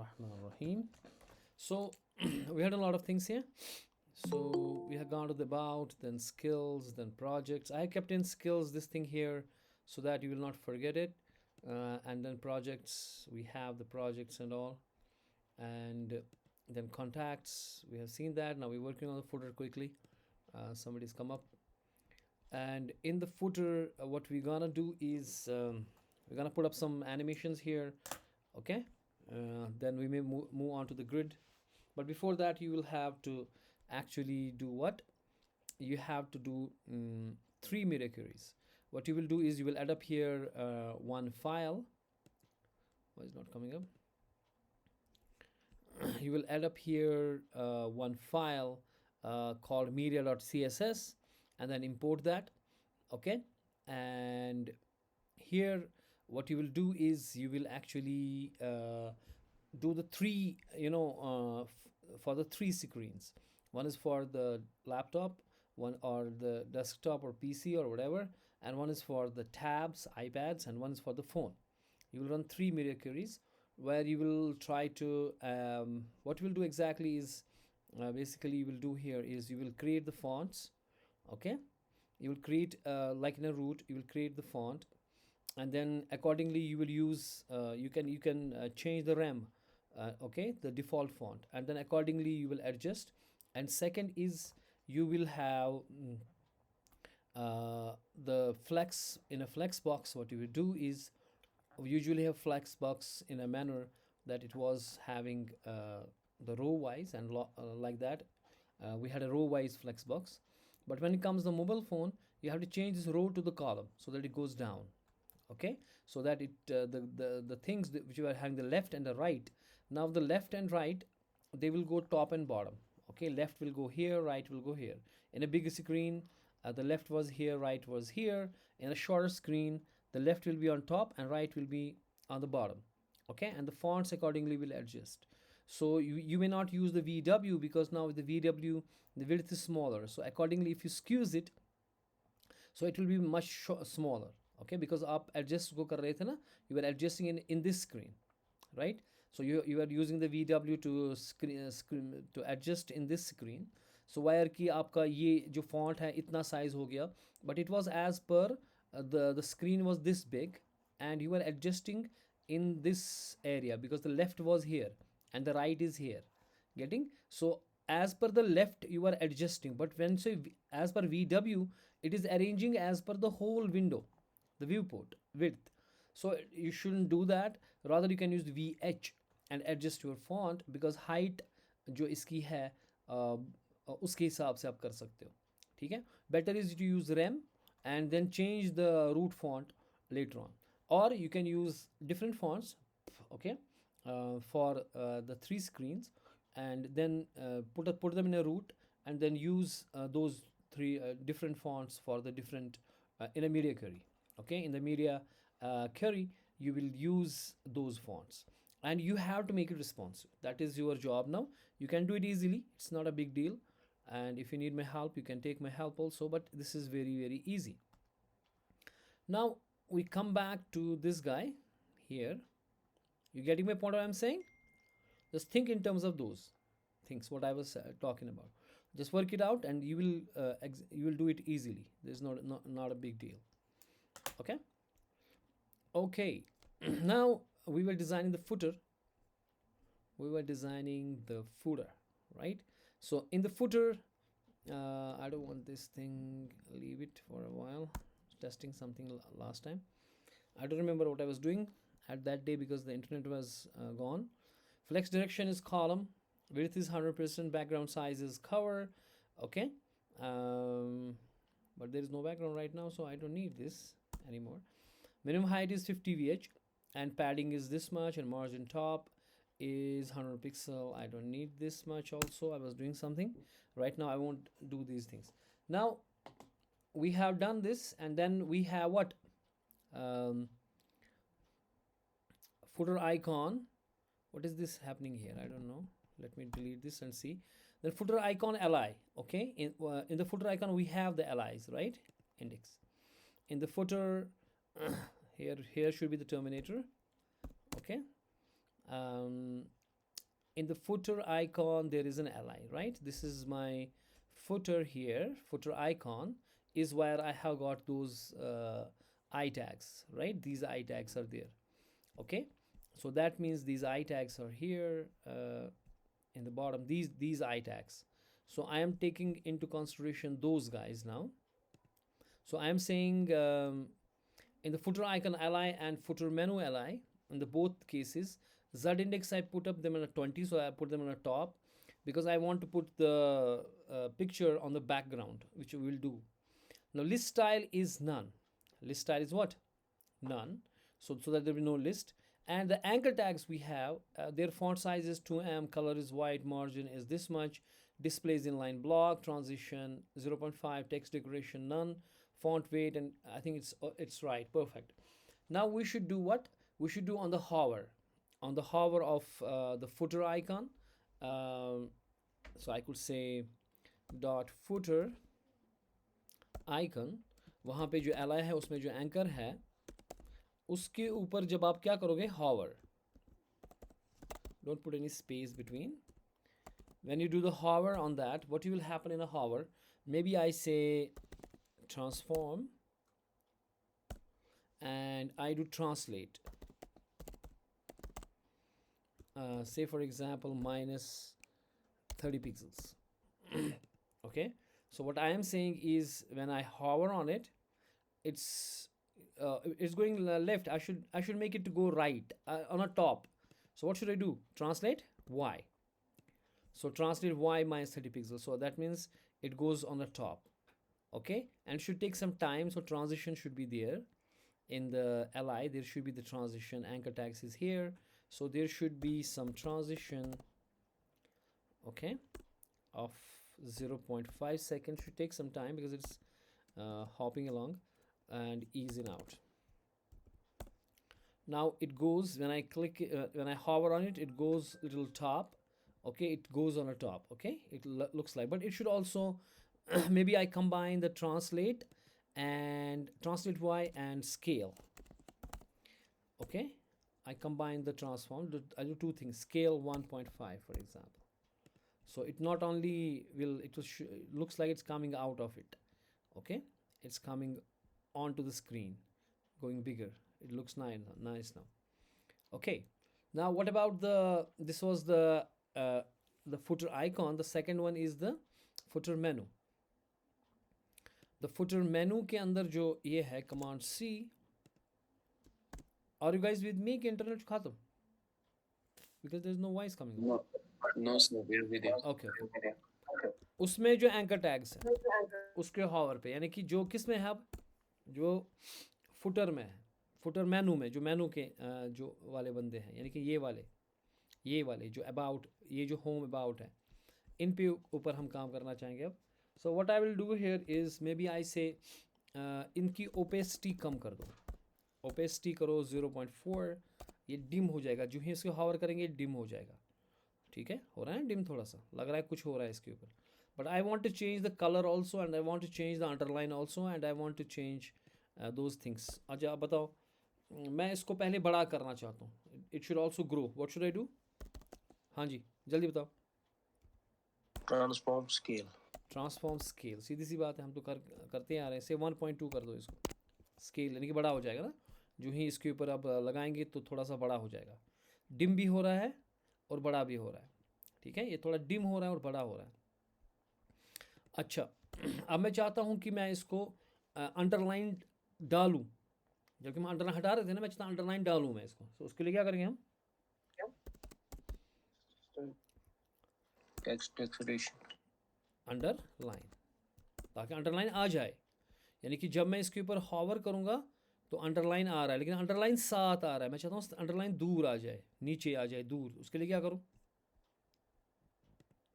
Bismillahirrahmanirrahim. So we had a lot of things here. So we have gone to the about, then skills, then projects. I kept in skills this thing here so that you will not forget it. And then projects, we have the projects and all. And then contacts, we have seen that. Now we're working on the footer quickly. Somebody's come up. And in the footer, what we're gonna do is we're gonna put up some animations here. Okay. Then we may move on to the grid, but before that you will have to actually do what you have to do. Three media queries. What you will do is you will add up here one file. Why is not coming up? You will add up here one file called media.css and then import that. Okay. And here what you will do is you will actually do the three, for the three screens. One is for the laptop, one or the desktop or PC or whatever, and one is for the tabs, iPads, and one is for the phone. You will run three media queries where you will try to what you will do exactly is basically you will do here is you will create the fonts. Okay. You will create like in a root, you will create the font, and then accordingly you will use you can change the rem, okay, the default font, and then accordingly you will adjust. And second is you will have the flex. In a flex box, what you will do is we usually have flex box in a manner that it was having the row wise and like that. We had a row wise flex box, but when it comes to the mobile phone, you have to change this row to the column so that it goes down. Okay, so that it the things which you are having the left and the right, now the left and right, they will go top and bottom. Okay, left will go here, right will go here. In a bigger screen, the left was here, right was here. In a shorter screen, the left will be on top and right will be on the bottom. Okay, and the fonts accordingly will adjust. So you may not use the VW because now with the VW the width is smaller, so accordingly if you skews it, so it will be much smaller. Okay, because आप adjust को कर रहे थे ना, you were adjusting in this screen, right? So you are using the VW to screen to adjust in this screen. So wire की आपका ये जो font है इतना size हो गया, but it was as per the screen was this big, and you were adjusting in this area because the left was here and the right is here. Getting? So as per the left you are adjusting, but when say as per VW, it is arranging as per the whole window, the viewport width. So you shouldn't do that. Rather you can use the VH and adjust your font, because height जो इसकी है उसके हिसाब से आप कर सकते हो. ठीक है. Better is to use rem and then change the root font later on, or you can use different fonts. Okay, for the three screens, and then put them in a root and then use those three different fonts for the different in a media query. Okay, in the media query you will use those fonts, and you have to make it responsive. That is your job now. You can do it easily, it's not a big deal, and if you need my help you can take my help also, but this is very very easy. Now we come back to this guy here. You getting my point what I'm saying? Just think in terms of those things what I was talking about. Just work it out and you will do it easily. There's not a big deal. Okay. Okay. Now we were designing the footer. Right? So in the footer, I don't want this thing, leave it for a while. Testing something last time. I don't remember what I was doing at that day because the internet was gone. Flex direction is column, width is 100%, background size is cover. Okay, but there is no background right now, so I don't need this anymore. Minimum height is 50 VH, and padding is this much, and margin top is 100 pixel. I don't need this much also. I was doing something. Right now I won't do these things. Now we have done this, and then we have what? Footer icon. What is this happening here? I don't know. Let me delete this and see. The footer icon li. Okay, in the footer icon we have the li's, right? Index. In the footer here should be the terminator. Okay, in the footer icon there is an li, right? This is my footer here. Footer icon is where I have got those I tags, right? These I tags are there. Okay, so that means these I tags are here in the bottom, these I tags. So I am taking into consideration those guys now. So I am saying in the footer icon li and footer menu li, in the both cases, z index I put up them in a 20, so I put them on a top because I want to put the picture on the background, which we will do. Now list style is none. List style is what? None. So that there will be no list. And the anchor tags we have, their font size is 2M, color is white, margin is this much, displays inline block, transition 0.5, text decoration none, font weight, and I think it's right, perfect. Now we should do what? We should do on the hover of the footer icon. So I could say dot footer icon, वहाँ पे जो li है उसमें जो anchor है उसके ऊपर जब आप क्या करोगे, hover, don't put any space between. When you do the hover on that, what will happen in a hover, maybe I say transform and I do translate, say for example minus 30 pixels. Okay, so what I am saying is when I hover on it, it's going left. I should make it to go right on a top. So what should I do? Translate y. So translate y minus 30 pixels. So that means it goes on the top. Okay, and should take some time. So transition should be there in the li. There should be the transition. Anchor tags is here. So there should be some transition. Okay, of 0.5 seconds. Should take some time because it's hopping along and ease in out. Now it goes, when I click when I hover on it, it goes little top. Okay, it goes on a top. Okay, it looks like, but it should also maybe I combine the translate y and scale. Okay, I combine the transform. I do two things, scale 1.5 for example. So it not only will it looks like it's coming out of it. Okay, it's coming onto the screen, going bigger. It looks nice now. Okay, now what about this was the footer icon. The second one is the footer menu. The footer menu के अंदर जो ये है command C. Are you guys with me? कि internet खत्म? Because there's no voice coming. No sir, we are with you. Okay. उसमें जो anchor tags है उसके हॉवर पे, यानी कि जो किस में है अब, जो फुटर में है, फुटर मेनू में, जो मेनू के जो वाले बंदे हैं, यानी कि ये वाले जो अबाउट, ये जो होम अबाउट है, इन पे ऊपर हम काम करना चाहेंगे अब. So what I will do here is maybe I say इनकी ओपेसिटी कम कर दो. ओपेसिटी करो 0.4. ये डिम हो जाएगा, जो ही इसको हॉवर करेंगे डिम हो जाएगा. ठीक है, हो रहा है डिम, थोड़ा सा लग रहा है कुछ हो रहा है इसके ऊपर. But I want to change the colour also and I want to change the underline also and I want to change those things. अच्छा आप बताओ, मैं इसको पहले बड़ा करना चाहता हूँ. It should also grow. What should I do? हाँ जी जल्दी बताओ. Transform scale. ट्रांसफॉर्म स्केल, सीधी सी बात है, हम तो करते आ रहे हैं. से 1.2 कर दो इसको. स्केल यानी कि बड़ा हो जाएगा ना, जो ही इसके ऊपर आप लगाएंगे तो थोड़ा सा बड़ा हो जाएगा. डिम भी हो रहा है और बड़ा भी हो रहा है. ठीक है, ये थोड़ा डिम हो रहा है और बड़ा हो रहा है. अच्छा, अब मैं चाहता हूँ कि मैं इसको अंडरलाइन डालूँ. जबकि हम अंडरलाइन हटा रहे थे ना, मैं चाहता हूँ अंडरलाइन डालूँ मैं इसको. तो उसके लिए क्या करेंगे हम? टेक्स्ट डेकोरेशन अंडरलाइन, ताकि अंडरलाइन आ जाए. यानी कि जब मैं इसके ऊपर हॉवर करूँगा तो अंडरलाइन आ रहा है, लेकिन अंडरलाइन साथ आ रहा है. मैं चाहता हूँ अंडरलाइन दूर आ जाए, नीचे आ जाए, दूर. उसके लिए क्या करूँ?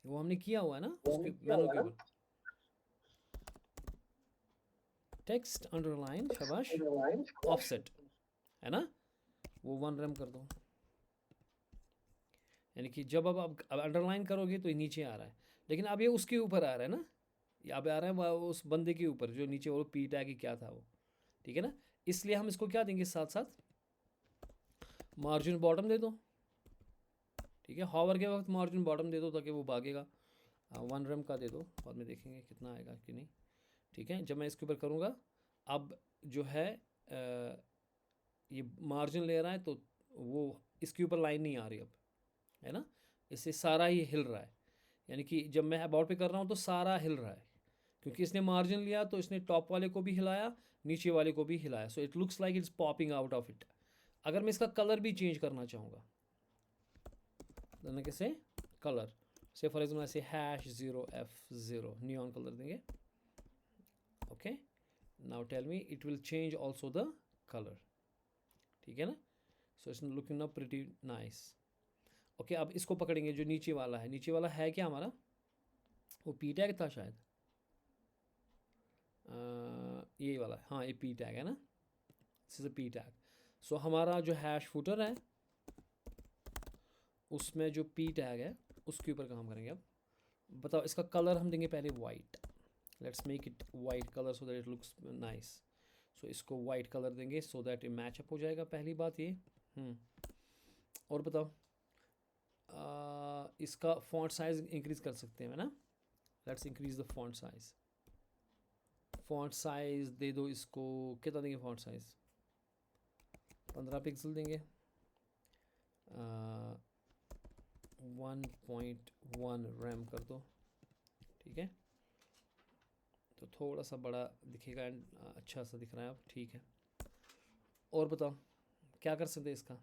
वो हमने किया हुआ है ना उसके मेनू के ऊपर. टेक्स्ट अंडरलाइन, शाबाश, ऑफसेट है ना, वो 1 rem कर दो. यानी कि जब अब आप अंडरलाइन करोगे तो ये नीचे आ रहा है, लेकिन अब ये उसके ऊपर आ रहा है ना, ये अब आ रहा है उस बंदे के ऊपर जो नीचे वो पी टैग क्या था वो. ठीक है ना, इसलिए हम इसको क्या देंगे, साथ साथ मार्जिन बॉटम दे दो. ठीक है, हॉवर के वक्त मार्जिन बॉटम दे दो ताकि वो भागेगा। 1 रैम का दे दो, बाद में देखेंगे कितना आएगा कि नहीं। ठीक है, जब मैं इसके ऊपर करूँगा अब जो है ये मार्जिन ले रहा है तो वो इसके ऊपर लाइन नहीं आ रही अब, है ना, इससे सारा ही हिल रहा है। यानी कि जब मैं अबाउट पे कर रहा हूँ तो सारा हिल रहा है, क्योंकि इसने मार्जिन लिया तो इसने टॉप वाले को भी हिलाया, नीचे वाले को भी हिलाया। So it looks like it's popping out of it. अगर मैं इसका कलर भी चेंज करना चाहूँगा, कैसे कलर, से फॉर एग्जाम्पल ऐसे #0F0 नियॉन कलर देंगे। Okay, now tell me it will change also the colour. ठीक है ना, so it's looking now pretty nice. Okay, अब इसको पकड़ेंगे जो नीचे वाला है। नीचे वाला है क्या हमारा, वो पी टैग था शायद, ये वाला, हाँ ये पी टैग है ना, this is a P tag. So हमारा जो हैश फुटर है उसमें जो पी टैग है उसके ऊपर काम करेंगे। अब बताओ, इसका कलर हम देंगे पहले white. Let's make it white colour so that it looks nice. So इसको वाइट कलर देंगे so that it match up हो जाएगा, पहली बात ये। और बताओ, इसका फॉन्ट साइज इंक्रीज कर सकते हैं ना। Let's increase the font size. Font size दे दो इसको, कितना देंगे फॉन्ट साइज, 15 पिक्सल देंगे। 1.1 रैम कर दो। ठीक है, तो थोड़ा सा बड़ा दिखेगा एंड अच्छा सा दिख रहा है अब। ठीक है, और बताओ क्या कर सकते हैं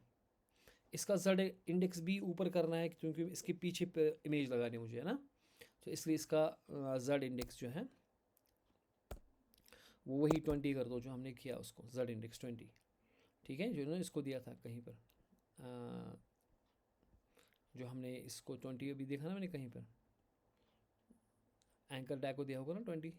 इसका Z इंडेक्स भी ऊपर करना है क्योंकि इसके पीछे पे इमेज लगानी है मुझे, है ना। तो इसलिए इसका Z इंडेक्स जो है वो वही 20 कर दो जो हमने किया उसको, Z इंडेक्स 20। ठीक है, जो ना इसको दिया था कहीं पर, जो हमने इसको 20 अभी देखा ना मैंने कहीं पर, एंकर टैग को दिया होगा ना 20।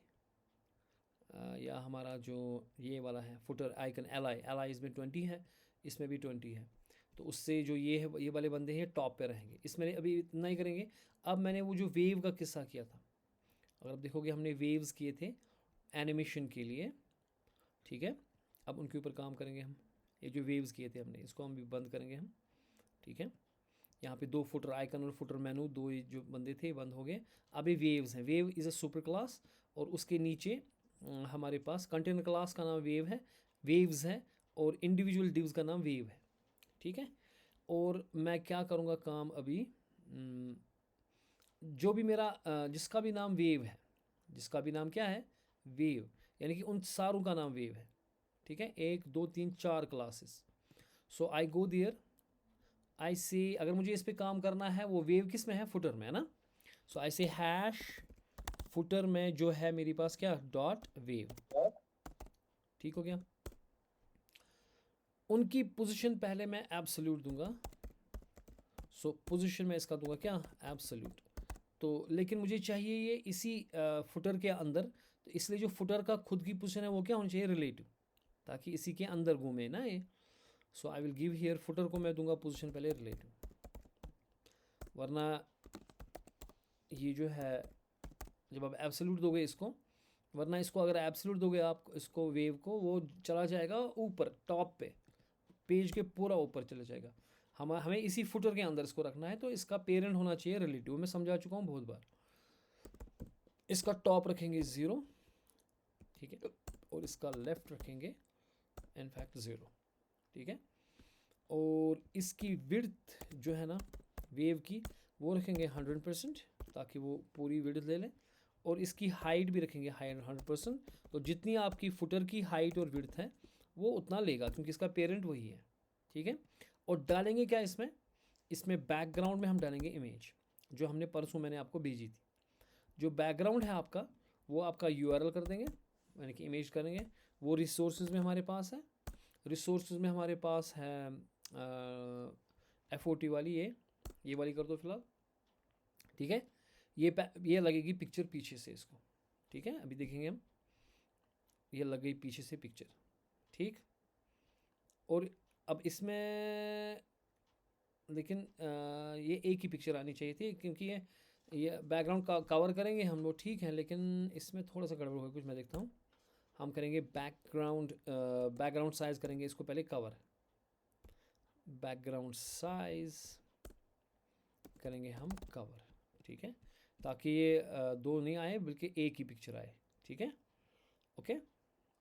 या हमारा जो ये वाला है फुटर आइकन एल आई इसमें 20 है, इसमें भी 20 है। तो उससे जो ये है ये वाले बंदे हैं टॉप पे रहेंगे। इसमें अभी इतना ही करेंगे। अब मैंने वो जो वेव का किस्सा किया था, अगर आप देखोगे हमने वेव्स किए थे एनिमेशन के लिए। ठीक है, अब उनके ऊपर काम करेंगे हम। ये जो वेव्स किए थे हमने, इसको हम भी बंद करेंगे हम। ठीक है, यहाँ पे 2 फुटर आइकन और फुटर मेनू, 2 जो बंदे थे बंद हो गए। अब ये वेव्स हैं, wave is a super class, और उसके नीचे हमारे पास कंटेनर क्लास का नाम वेव है, वेव्स है, और इंडिविजुअल डिव्स का नाम वेव है। ठीक है, और मैं क्या करूँगा काम अभी, जो भी मेरा जिसका भी नाम वेव है, जिसका भी नाम क्या है वेव, यानी कि उन सारों का नाम वेव है। ठीक है, 1 2 3 4 classes. So I go there, आई से, अगर मुझे इस पर काम करना है, वो वेव किस में है, फुटर में है ना। सो आई से हैश फुटर में जो है मेरे पास क्या, डॉट वेव। ठीक हो गया। उनकी पोजीशन पहले मैं एब्सोल्यूट दूंगा। सो पोजीशन में इसका दूंगा क्या, एब्सोल्यूट। तो लेकिन मुझे चाहिए ये इसी फुटर के अंदर, तो इसलिए जो फुटर का खुद की पोजीशन है वो क्या होनी चाहिए, रिलेटिव, ताकि इसी के अंदर घूमे ना ये। So I will give here, footer को मैं दूंगा पोजीशन पहले रिलेटिव, वरना ये जो है जब आप एब्सोल्यूट दोगे इसको, वरना इसको अगर एब्सोल्यूट दोगे आप इसको वेव को, वो चला जाएगा ऊपर टॉप पे, पेज के पूरा ऊपर चला जाएगा। हमें इसी फुटर के अंदर इसको रखना है, तो इसका पेरेंट होना चाहिए रिलेटिव। मैं समझा चुका हूँ बहुत बार। इसका टॉप रखेंगे 0, ठीक है, और इसका लेफ्ट रखेंगे इनफैक्ट 0। ठीक है, और इसकी विड्थ जो है ना वेव की, वो रखेंगे 100% ताकि वो पूरी विड्थ ले लें, और इसकी हाइट भी रखेंगे 100%। तो जितनी आपकी फुटर की हाइट और विड्थ है वो उतना लेगा, क्योंकि इसका पेरेंट वही है। ठीक है, और डालेंगे क्या इसमें बैकग्राउंड में हम डालेंगे इमेज, जो हमने परसों मैंने आपको भेजी थी। जो बैकग्राउंड है आपका, वो आपका URL कर देंगे, यानी कि इमेज करेंगे। वो रिसोर्सेज में हमारे पास है, रिसोर्सेज में हमारे पास है FOT वाली, ये वाली कर दो फिलहाल। ठीक है, ये लगेगी पिक्चर पीछे से इसको। ठीक है, अभी देखेंगे हम, ये लग गई पीछे से पिक्चर। ठीक, और अब इसमें लेकिन ये एक ही पिक्चर आनी चाहिए थी, क्योंकि ये बैकग्राउंड का कवर करेंगे हम लोग, ठीक है, लेकिन इसमें थोड़ा सा गड़बड़ होगा कुछ। मैं देखता हूँ, हम करेंगे बैकग्राउंड साइज़ करेंगे इसको पहले कवर, बैकग्राउंड साइज़ करेंगे हम कवर, ठीक है, ताकि ये दो नहीं आए बल्कि एक ही पिक्चर आए, ठीक है, ओके।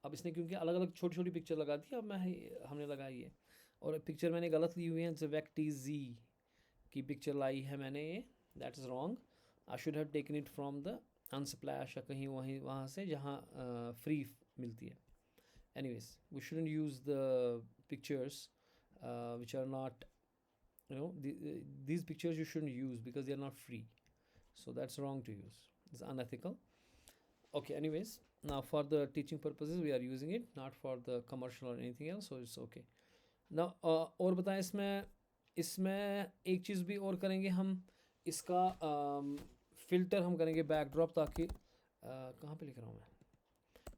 अब इसने क्योंकि अलग अलग छोटी छोटी पिक्चर लगा दी, अब हमने लगाई है, और पिक्चर मैंने गलत ली हुई है, ज़वेक्टी जी की पिक्चर लाई है मैंने, ये that is wrong. I should have taken it from the Unsplash या कहीं वहाँ से जहाँ फ्री मिलती है। Anyways, we shouldn't use the pictures which are not, these pictures you shouldn't use because they are not free, so that's wrong to use, it's unethical. Okay, anyways, now for the teaching purposes we are using it, not for the commercial or anything else, so it's okay. Now और बताएं, इसमें एक चीज़ भी और करेंगे हम, इसका filter हम करेंगे बैकड्रॉप, ताकि कहाँ पे लिख रहा हूँ मैं,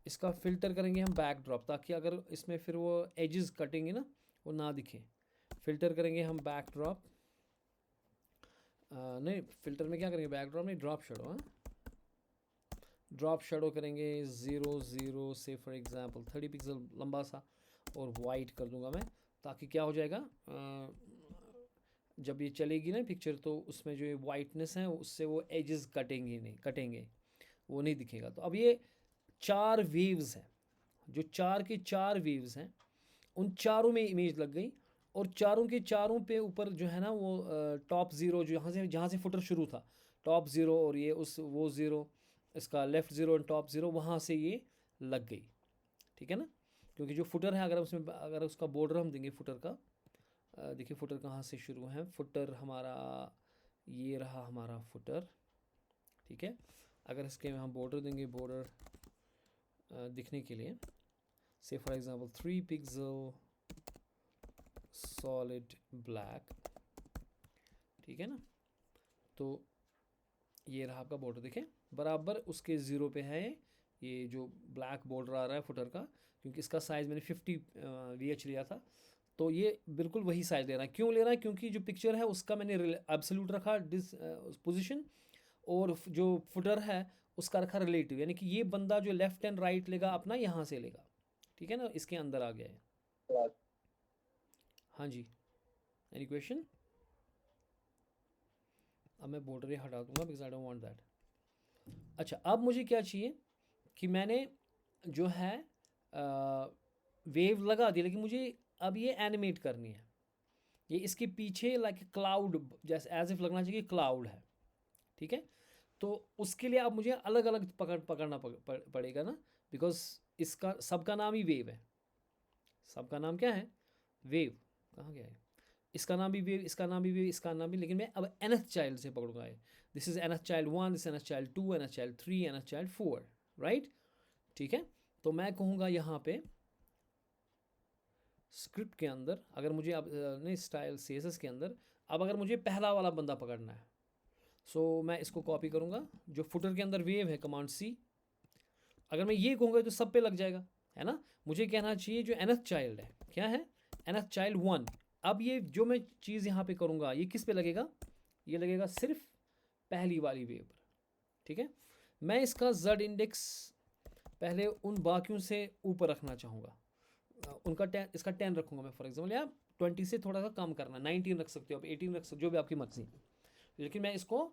इसका फ़िल्टर करेंगे हम बैकड्रॉप, ताकि अगर इसमें फिर वो एजेस कटेंगे ना, वो ना दिखे। फ़िल्टर करेंगे हम बैकड्रॉप, नहीं फ़िल्टर में क्या करेंगे, बैकड्रॉप नहीं, ड्रॉप शेडो, हाँ, ड्रॉप शेडो करेंगे 0 से फॉर एग्जांपल 30 पिक्सल लंबा सा, और वाइट कर दूंगा मैं, ताकि क्या हो जाएगा, जब ये चलेगी ना पिक्चर, तो उसमें जो ये वाइटनेस है उससे वो एजेस कटेंगे, वो नहीं दिखेगा। तो अब ये 4 वेव्स हैं, जो 4 के 4 वेव्स हैं, उन चारों में इमेज लग गई, और चारों के चारों पे ऊपर जो है ना वो टॉप ज़ीरो, जो जहाँ से फुटर शुरू था, टॉप ज़ीरो, और ये वो ज़ीरो, इसका लेफ़्ट ज़ीरो और टॉप ज़ीरो, वहाँ से ये लग गई, ठीक है ना। क्योंकि जो फुटर है, अगर उसका बॉर्डर हम देंगे फुटर का, देखिए फुटर कहाँ से शुरू है, फुटर हमारा ये रहा हमारा फुटर, ठीक है। अगर इसके हम बॉर्डर देंगे, बॉर्डर दिखने के लिए, से for example 3 pixel solid black, ठीक है ना, तो ये रहा आपका बॉर्डर, देखें बराबर उसके ज़ीरो पे है ये जो ब्लैक बॉर्डर आ रहा है फुटर का, क्योंकि इसका साइज़ मैंने 50 VH लिया था, तो ये बिल्कुल वही साइज़ ले रहा है। क्यों ले रहा है, क्योंकि जो पिक्चर है उसका मैंने एब्सोल्यूट रखा पोजीशन, और जो फुटर है उसका रखा रिलेटिव, यानी कि ये बंदा जो लेफ्ट एंड राइट लेगा अपना यहाँ से लेगा, ठीक है ना, इसके अंदर आ गया है। हाँ जी, एनी क्वेश्चन? अब मैं बॉर्डर हटा दूंगा because I don't want that. अच्छा, अब मुझे क्या चाहिए कि मैंने जो है वेव लगा दी, लेकिन मुझे अब ये एनिमेट करनी है, ये इसके पीछे लाइक क्लाउड, जैसे एज इफ लगना चाहिए क्लाउड है, ठीक है। तो उसके लिए अब मुझे अलग अलग पकड़ना पड़ेगा ना, बिकॉज इसका सबका नाम ही वेव है, सबका नाम क्या है, वेव, कहाँ गया है, इसका नाम भी वेव, इसका नाम भी वेव, इसका नाम भी, लेकिन मैं अब nth चाइल्ड से पकड़ूंगा, this is nth child 1, this nth child 2, nth child 3, nth child 4, right, ठीक है। तो मैं कहूँगा यहाँ पे स्क्रिप्ट के अंदर, अगर मुझे अब नहीं स्टाइल CSS के अंदर, अब अगर मुझे पहला वाला बंदा पकड़ना है, सो मैं इसको कॉपी करूँगा, जो फुटर के अंदर वेव है, कमांड C, अगर मैं ये कहूँगा तो सब पे लग जाएगा, है ना। मुझे कहना चाहिए जो nth चाइल्ड है, क्या है, nth चाइल्ड 1। अब ये जो मैं चीज़ यहाँ पे करूँगा, ये किस पे लगेगा, ये लगेगा सिर्फ पहली वाली वेव पर, ठीक है। मैं इसका Z इंडेक्स पहले उन बाकियों से ऊपर रखना चाहूँगा, उनका 10, इसका 10 रखूँगा मैं फॉर एग्जाम्पल, या 20 से थोड़ा सा कम करना, 19 रख सकते हो आप, 18 रख सकते हो, जो भी आपकी मर्जी, लेकिन मैं इसको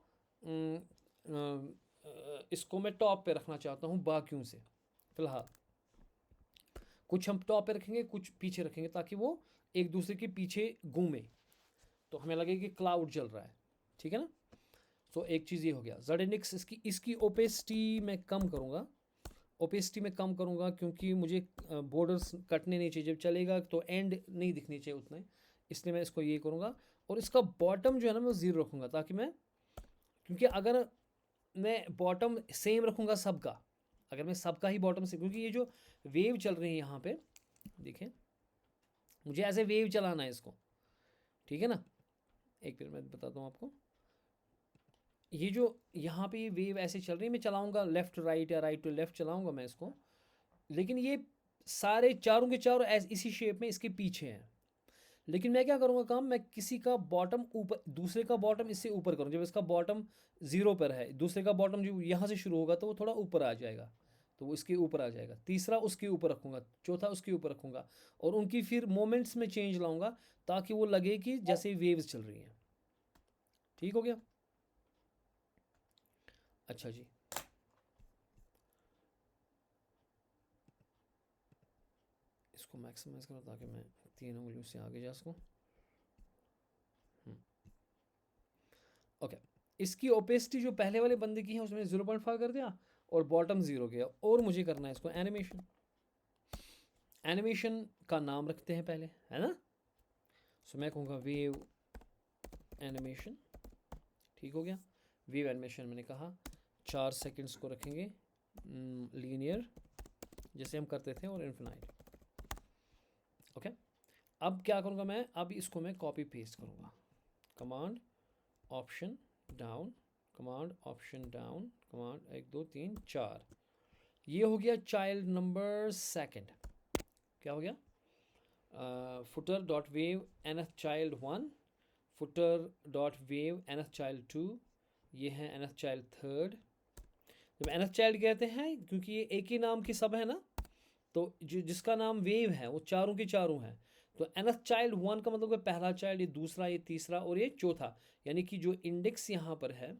मैं टॉप पे रखना चाहता हूँ बाकियों से फ़िलहाल। कुछ हम टॉप पे रखेंगे, कुछ पीछे रखेंगे, ताकि वो एक दूसरे के पीछे घूमे, तो हमें लगे कि क्लाउड चल रहा है, ठीक है ना। तो एक चीज़ ये हो गया। Z इंडेक्स इसकी ओपेसिटी मैं कम करूँगा, क्योंकि मुझे बॉर्डर्स कटने नहीं चाहिए, जब चलेगा तो एंड नहीं दिखनी चाहिए उतना, इसलिए मैं इसको ये करूँगा। और इसका बॉटम जो है ना मैं 0 रखूँगा, ताकि मैं, क्योंकि अगर मैं बॉटम सेम रखूँगा सबका, अगर मैं सबका ही बॉटम से, क्योंकि ये जो वेव चल रही है यहाँ पे देखें, मुझे ऐसे वेव चलाना है इसको, ठीक है ना। एक मिनट मैं बताता हूँ आपको, ये जो यहाँ पे ये वेव ऐसे चल रही है, मैं चलाऊँगा लेफ़्ट राइट या राइट टू लेफ़्ट चलाऊँगा मैं इसको, लेकिन ये सारे चारों के चारों इसी शेप में इसके पीछे हैं। लेकिन मैं क्या करूँगा काम, मैं किसी का बॉटम ऊपर, दूसरे का बॉटम इससे ऊपर करूँ, जब इसका बॉटम 0 पर है, दूसरे का बॉटम जो यहाँ से शुरू होगा तो वो थोड़ा ऊपर आ जाएगा, तो वो इसके ऊपर आ जाएगा, तीसरा उसके ऊपर रखूँगा, चौथा उसके ऊपर रखूँगा, और उनकी फिर मोमेंट्स में चेंज लाऊँगा, ताकि वो लगे कि जैसे वेव्स चल रही हैं, ठीक हो गया। अच्छा जी, इसको मैक्सिमाइज करो ताकि मैं 3 उंगलियों से आगे जा सकूँ। ओके, इसकी ओपेसिटी जो पहले वाले बंदे की है उसमें 0.5 कर दिया और बॉटम 0 किया, और मुझे करना है इसको एनिमेशन। एनिमेशन का नाम रखते हैं पहले, है ना। सो मैं कहूँगा वेव एनिमेशन। ठीक हो गया, वेव एनिमेशन मैंने कहा 4 सेकंड्स को रखेंगे लीनियर जैसे हम करते थे और इन्फिनाइट। ओके, अब क्या करूँगा मैं, अब इसको मैं कॉपी पेस्ट करूँगा। Command option down, command option down, command 1 2 3 4। ये हो गया चाइल्ड नंबर सेकंड। क्या हो गया, footer dot wave nth child 1, footer dot wave nth child 2, ये है एनथ चाइल्ड 3। जब एनथ चाइल्ड कहते हैं क्योंकि ये एक ही नाम की सब है ना, तो जो जिसका नाम वेव है वो चारों के चारों हैं। तो एनथ चाइल्ड 1 का मतलब है पहला चाइल्ड, ये दूसरा, ये तीसरा और ये चौथा। यानी कि जो इंडेक्स यहाँ पर है,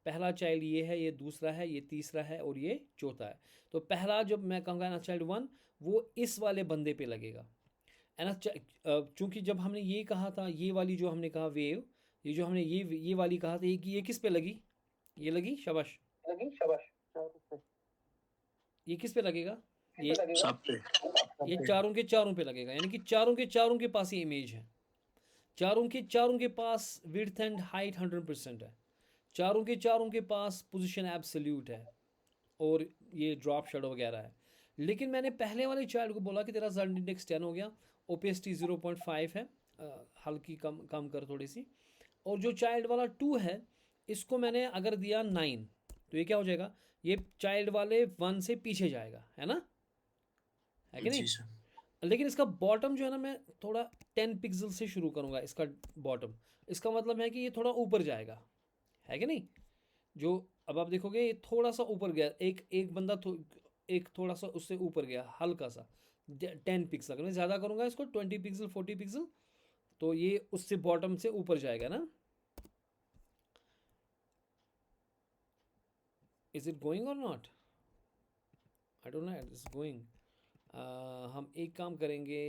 पहला चाइल्ड ये है, ये दूसरा है, ये तीसरा है और ये चौथा है। तो पहला जब मैं कहूँगा एनथ चाइल्ड 1, वो इस वाले बंदे पे लगेगा। एनथ चूँकि जब हमने ये कहा था, ये वाली जो हमने कहा वेव, ये जो हमने ये वाली कहा था, ये किस पे लगी, ये लगी, शाबाश, ये किस पे लगेगा, ये सब पे। ये चारों के चारों पे लगेगा। यानी कि चारों के चारों के पास ये इमेज है, चारों के पास विड्थ एंड हाइट 100% है, चारों के पास पोजीशन एब्सोल्यूट है और ये ड्रॉप शेडो वगैरह है। लेकिन मैंने पहले वाले चाइल्ड को बोला कि तेरा Z इंडेक्स 10 हो गया, ओपेसिटी 0.5 है, हल्की कम कम कर थोड़ी सी। और जो चाइल्ड वाला 2 है, इसको मैंने अगर दिया 9, तो ये क्या हो जाएगा, ये चाइल्ड वाले 1 से पीछे जाएगा, है ना, है कि नहीं। जी सर। लेकिन इसका बॉटम जो है ना, मैं थोड़ा 10 पिक्सल से शुरू करूँगा इसका बॉटम। इसका मतलब है कि ये थोड़ा ऊपर जाएगा, है कि नहीं। जो अब आप देखोगे ये थोड़ा सा ऊपर गया, एक बंदा एक थोड़ा सा उससे ऊपर गया, हल्का सा 10 पिक्सल। अगर मैं ज़्यादा करूँगा इसको 20 पिक्सल 40 पिक्सल, तो ये उससे बॉटम से ऊपर जाएगा ना। इज इट गोइंग और not, I don't know, it is going. हम एक काम करेंगे,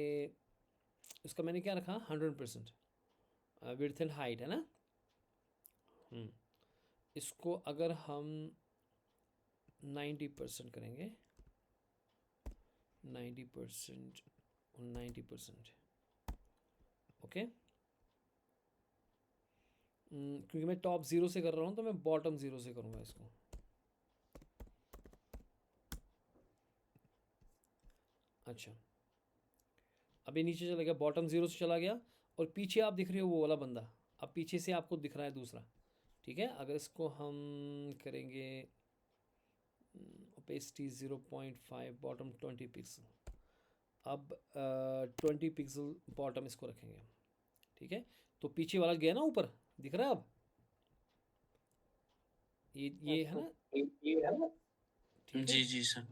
इसका मैंने क्या रखा 100% विड्थ एंड हाइट, है ना। इसको अगर हम 90% करेंगे, 90% और 90%, ओके। क्योंकि मैं टॉप 0 से कर रहा हूँ तो मैं बॉटम 0 से करूँगा इसको। अच्छा, अभी नीचे चला गया, बॉटम 0 से चला गया, और पीछे आप दिख रहे हो वो वाला बंदा, अब पीछे से आपको दिख रहा है दूसरा। ठीक है, अगर इसको हम करेंगे ओपेसिटी 0.5, बॉटम 20 पिक्सल, अब 20 पिक्सल बॉटम इसको रखेंगे। ठीक है, तो पीछे वाला गया ना ऊपर, दिख रहा है अब, ये है ना, ये है ना। ठीक है। जी जी सर।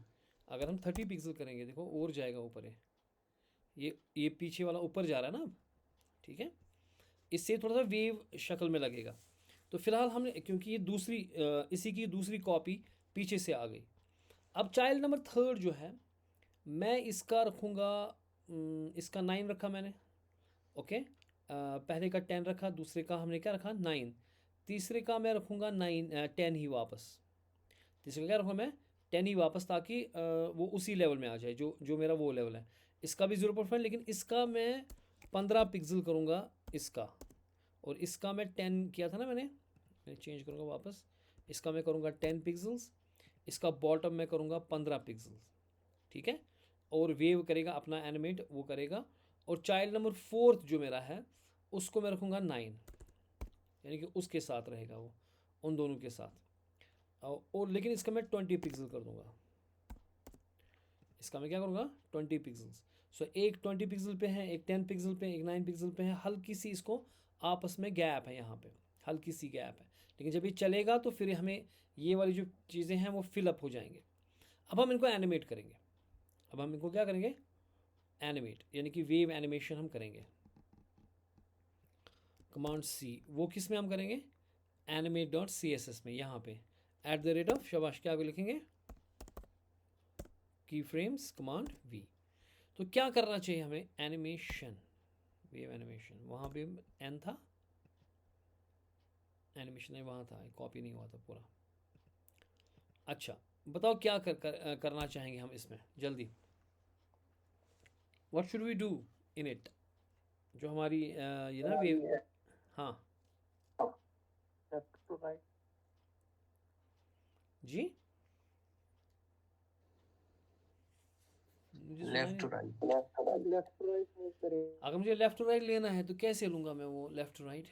अगर हम 30 पिक्सल करेंगे, देखो और जाएगा ऊपर है, ये पीछे वाला ऊपर जा रहा है ना अब। ठीक है, इससे थोड़ा सा वेव शक्ल में लगेगा। तो फिलहाल हमने, क्योंकि ये दूसरी इसी की दूसरी कॉपी पीछे से आ गई। अब चाइल्ड नंबर 3 जो है, मैं इसका रखूँगा, इसका 9 रखा मैंने, ओके। पहले का 10 रखा, दूसरे का हमने क्या रखा 9, तीसरे का मैं रखूँगा 10 ही वापस। तीसरे का क्या रखूँगा मैं 10 ही वापस, ताकि वो उसी लेवल में आ जाए जो जो मेरा वो लेवल है। इसका भी 0.5, लेकिन इसका मैं 15 पिक्सल करूँगा इसका, और इसका मैं 10 किया था ना मैं चेंज करूँगा वापस। इसका मैं करूँगा 10 पिक्सल्स, इसका बॉटम मैं करूँगा 15 पिक्सल्स। ठीक है, और वेव करेगा अपना एनिमेट, वो करेगा। और चाइल्ड नंबर 4 जो मेरा है, उसको मैं रखूँगा 9, यानी कि उसके साथ रहेगा वो, उन दोनों के साथ। और लेकिन इसका मैं 20 पिक्सल कर दूँगा। इसका मैं क्या करूँगा 20 पिक्सल्स। सो एक 20 पिक्सल पे है, एक 10 पिक्सल पे, एक 9 पिक्सल पे है। हल्की सी इसको आपस में गैप है, यहाँ पे हल्की सी गैप है, लेकिन जब ये चलेगा तो फिर हमें ये वाली जो चीज़ें हैं वो फिलअप हो जाएंगे। अब हम इनको एनिमेट करेंगे, अब हम इनको क्या करेंगे एनिमेट, यानी कि वेव एनिमेशन हम करेंगे। कमांड C, वो किस में हम करेंगे animate.css में यहाँ पे @ शाबाश क्या आगे लिखेंगे की फ्रेम्स कमांड वी। तो क्या करना चाहिए हमें, एनिमेशन वेव एनिमेशन, वहाँ पे एन था, एनिमेशन है वहाँ था, कॉपी नहीं हुआ था पूरा। अच्छा बताओ क्या करना चाहेंगे हम इसमें जल्दी, what should we do in it, जो हमारी ये ना वेव, हाँ लेफ्ट टू राइट, जी मुझे सुना लेफ्ट टू नहीं। Right, left to right move करें। अगर मुझे लेफ्ट टू राइट लेना है तो कैसे लूँगा मैं वो लेफ्ट टू राइट,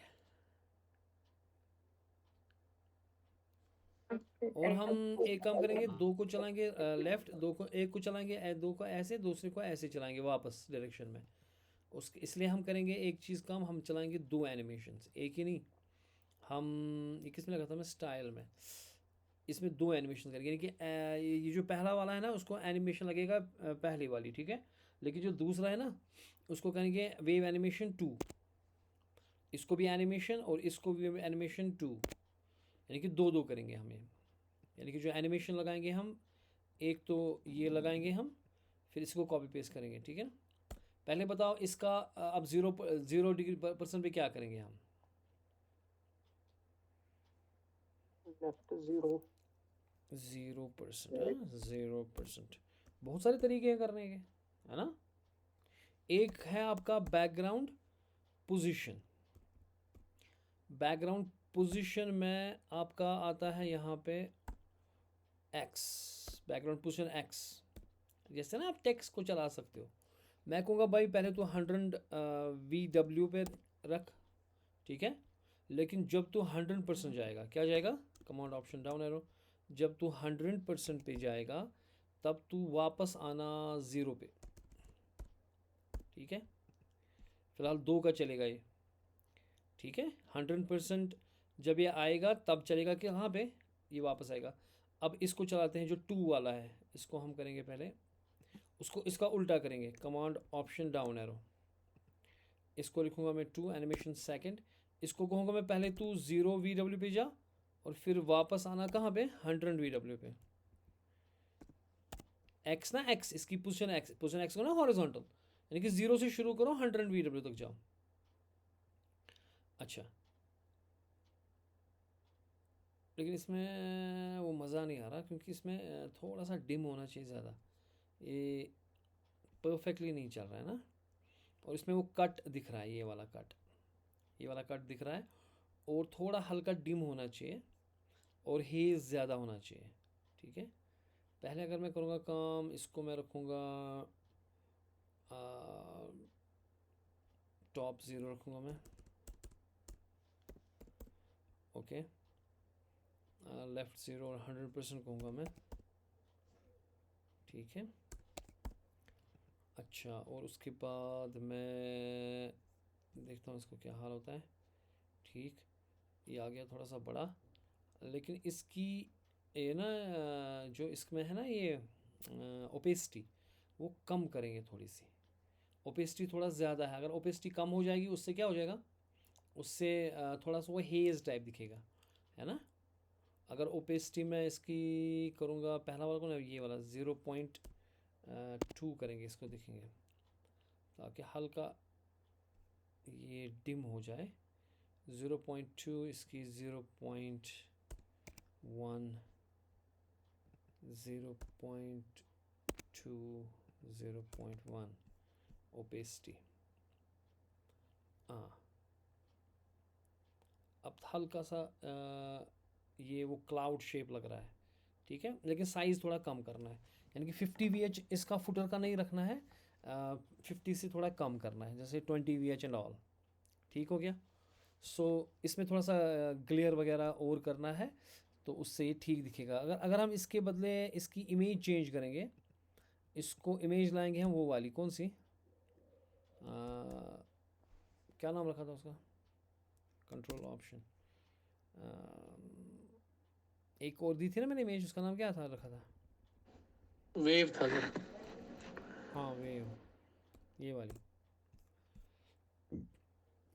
और हम एक काम करेंगे, दो को चलाएंगे लेफ्ट, दो को, एक को चलाएंगे, दो को ऐसे, दूसरे को ऐसे चलाएंगे वापस डायरेक्शन में। उसके इसलिए हम करेंगे एक चीज़ काम, हम चलाएंगे दो एनिमेशंस, एक ही नहीं। हम ये किस में लगा था मैं, स्टाइल में, इसमें दो एनिमेशन करेंगे, यानी कि ये जो पहला वाला है ना उसको एनिमेशन लगेगा पहली वाली, ठीक है। लेकिन जो दूसरा है ना उसको करेंगे वेव एनिमेशन 2, इसको भी एनिमेशन और इसको भी एनिमेशन 2, यानी कि दो दो करेंगे हम ये। यानी कि जो एनिमेशन लगाएंगे हम, एक तो ये लगाएंगे हम, फिर इसको कॉपी पेस्ट करेंगे, ठीक है। पहले बताओ इसका अब 0% पे क्या करेंगे हम, लेफ्ट 0, 0%, 0%। बहुत सारे तरीके हैं करने के, है ना। एक है आपका बैकग्राउंड पोजीशन, बैकग्राउंड पोजीशन में आपका आता है यहाँ पे एक्स, बैकग्राउंड पोजीशन एक्स, जैसे ना आप टेक्स्ट को चला सकते हो। मैं कहूँगा भाई पहले तो 100 VW पे रख, ठीक है। लेकिन जब तू 100% जाएगा, क्या जाएगा, कमांड ऑप्शन डाउन एरो, जब तू 100% पे जाएगा तब तू वापस आना 0 पे, ठीक है। फिलहाल 2 का चलेगा ये, ठीक है। 100% जब ये आएगा तब चलेगा कि कहाँ पे, ये वापस आएगा। अब इसको चलाते हैं जो 2 वाला है, इसको हम करेंगे पहले, उसको इसका उल्टा करेंगे, कमांड ऑप्शन डाउन एरो, इसको लिखूंगा मैं 2 एनिमेशन सेकंड, इसको कहूँगा मैं पहले तू 0 VW पे जा और फिर वापस आना कहाँ पे, 100 VW पे। एक्स ना एक्स, इसकी पोजिशन एक्स को ना हॉरिजॉन्टल, यानी कि 0 से शुरू करो 100 VW तक जाओ। अच्छा लेकिन इसमें वो मज़ा नहीं आ रहा, क्योंकि इसमें थोड़ा सा डिम होना चाहिए ज़्यादा, ये परफेक्टली नहीं चल रहा है ना। और इसमें वो कट दिख रहा है, ये वाला कट, ये वाला कट दिख रहा है, और थोड़ा हल्का डिम होना चाहिए, और हेज़ ज़्यादा होना चाहिए, ठीक है। पहले अगर मैं करूँगा काम, इसको मैं रखूँगा टॉप 0 रखूँगा मैं, ओके। लेफ़्ट 0 और 100% कहूँगा मैं, ठीक है। अच्छा और उसके बाद मैं देखता हूँ इसको क्या हाल होता है, ठीक, ये आ गया थोड़ा सा बड़ा, लेकिन इसकी ये ना जो इसमें है ना ये ओपेसिटी, वो कम करेंगे थोड़ी सी, ओपेसिटी थोड़ा ज़्यादा है, अगर ओपेसिटी कम हो जाएगी उससे क्या हो जाएगा, उससे थोड़ा सा वो हेज़ टाइप दिखेगा, है ना। अगर ओपेसिटी में इसकी करूँगा, पहला वाला को ना, ये वाला 0.2 करेंगे, इसको देखेंगे ताकि हल्का ये डिम हो जाए, 0.2, इसकी 0.1, 0.2, 0.1 ओपेसिटी। हाँ अब हल्का सा ये वो क्लाउड शेप लग रहा है, ठीक है, लेकिन साइज़ थोड़ा कम करना है, यानी कि 50 VH इसका फुटर का नहीं रखना है, 50 से थोड़ा कम करना है, जैसे 20 VH एंड ऑल, ठीक हो गया। सो इसमें थोड़ा सा ग्लेयर वगैरह और करना है, तो उससे ये ठीक दिखेगा। अगर अगर हम इसके बदले इसकी इमेज चेंज करेंगे, इसको इमेज लाएंगे हम वो वाली, कौन सी क्या नाम रखा था उसका, कंट्रोल ऑप्शन, एक और दी थी ना मैंने इमेज, उसका नाम क्या था रखा था, वेव था सर। हाँ वेव, ये वाली।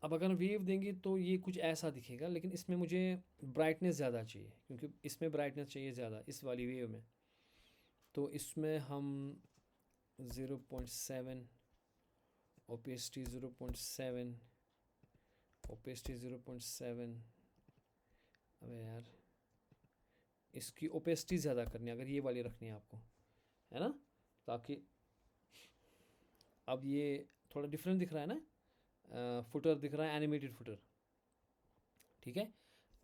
अब अगर वेव देंगे तो ये कुछ ऐसा दिखेगा, लेकिन इसमें मुझे ब्राइटनेस ज़्यादा चाहिए, क्योंकि इसमें ब्राइटनेस चाहिए ज़्यादा इस वाली वेव में। तो इसमें हम 0.7, ओपेसिटी 0.7, ओपेसिटी 0.7। अबे यार, इसकी ओपेसिटी ज़्यादा करनी है अगर ये वाली रखनी है आपको, है ना, ताकि अब ये थोड़ा डिफरेंट दिख रहा है ना, फुटर दिख रहा है, एनिमेटेड फुटर, ठीक है।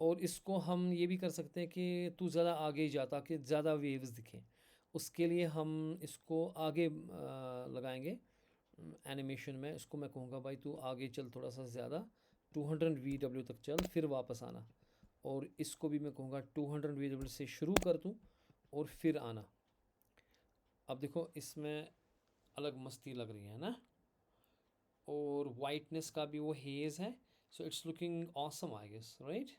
और इसको हम ये भी कर सकते हैं कि तू ज़्यादा आगे ही जा ताकि ज़्यादा वेव्स दिखें। उसके लिए हम इसको आगे लगाएंगे एनिमेशन में। इसको मैं कहूँगा भाई तू आगे चल थोड़ा सा ज़्यादा, 200 VW तक चल, फिर वापस आना। और इसको भी मैं कहूँगा 200 VW से शुरू कर तू और फिर आना। अब देखो इसमें अलग मस्ती लग रही है ना, और वाइटनेस का भी वो हेज़ है। So it's looking awesome I guess, right?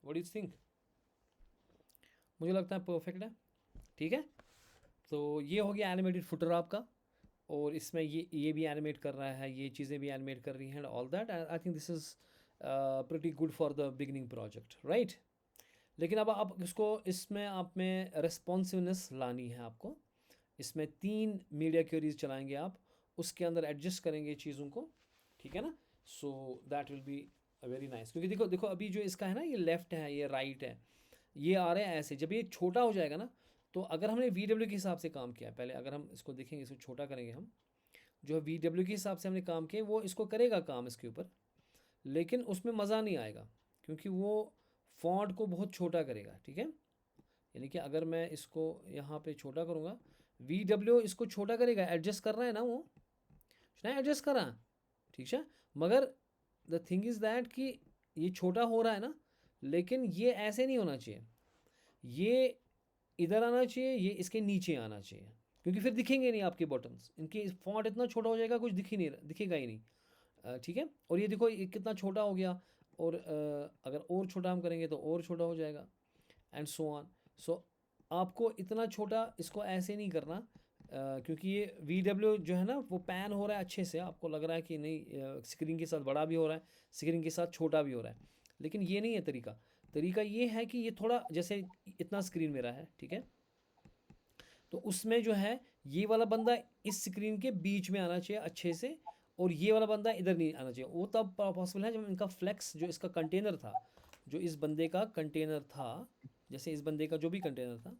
What do you think? मुझे लगता है परफेक्ट है, ठीक है। तो ये हो गया एनिमेटेड फुटर आपका, और इसमें ये भी एनिमेट कर रहा है, ये चीज़ें भी एनिमेट कर रही हैं, all that. I think this is pretty good for the beginning project, right? लेकिन अब आप इसको, इसमें आप में रेस्पॉन्सिवनेस लानी है आपको। इसमें 3 मीडिया क्वेरीज चलाएंगे आप, उसके अंदर एडजस्ट करेंगे चीज़ों को, ठीक है ना। So that will be very nice, क्योंकि देखो देखो अभी जो इसका है ना, ये लेफ़्ट है, ये राइट है, ये आ रहे हैं ऐसे। जब ये छोटा हो जाएगा ना, तो अगर हमने VW के हिसाब से काम किया पहले, अगर हम इसको देखेंगे, इसको छोटा करेंगे हम, जो VW के हिसाब से हमने काम किया वो इसको करेगा काम इसके ऊपर, लेकिन उसमें मज़ा नहीं आएगा, क्योंकि वो फॉन्ट को बहुत छोटा करेगा, ठीक है। यानी कि अगर मैं इसको यहाँ पे छोटा करूँगा, VW इसको छोटा करेगा, एडजस्ट कर रहा है ना वो, ना एडजस्ट कर रहा है, ठीक है। मगर द थिंग इज़ दैट कि ये छोटा हो रहा है ना, लेकिन ये ऐसे नहीं होना चाहिए, ये इधर आना चाहिए, ये इसके नीचे आना चाहिए, क्योंकि फिर दिखेंगे नहीं आपके बटन्स, इनकी फॉन्ट इतना छोटा हो जाएगा कुछ दिख ही नहीं, दिखेगा ही नहीं, ठीक है। और ये देखो ये कितना छोटा हो गया, और अगर और छोटा हम करेंगे तो और छोटा हो जाएगा, एंड सो ऑन। सो आपको इतना छोटा इसको ऐसे नहीं करना, क्योंकि ये VW जो है ना वो पैन हो रहा है अच्छे से, आपको लग रहा है कि नहीं स्क्रीन के साथ बड़ा भी हो रहा है, स्क्रीन के साथ छोटा भी हो रहा है, लेकिन ये नहीं है तरीका। तरीका ये है कि ये थोड़ा, जैसे इतना स्क्रीन मेरा है, ठीक है, तो उसमें जो है ये वाला बंदा इस स्क्रीन के बीच में आना चाहिए अच्छे से, और ये वाला बंदा इधर नहीं आना चाहिए। वो तब पॉसिबल है जब इनका फ्लेक्स, जो इसका कंटेनर था, जो इस बंदे का कंटेनर था, जैसे इस बंदे का जो भी कंटेनर था,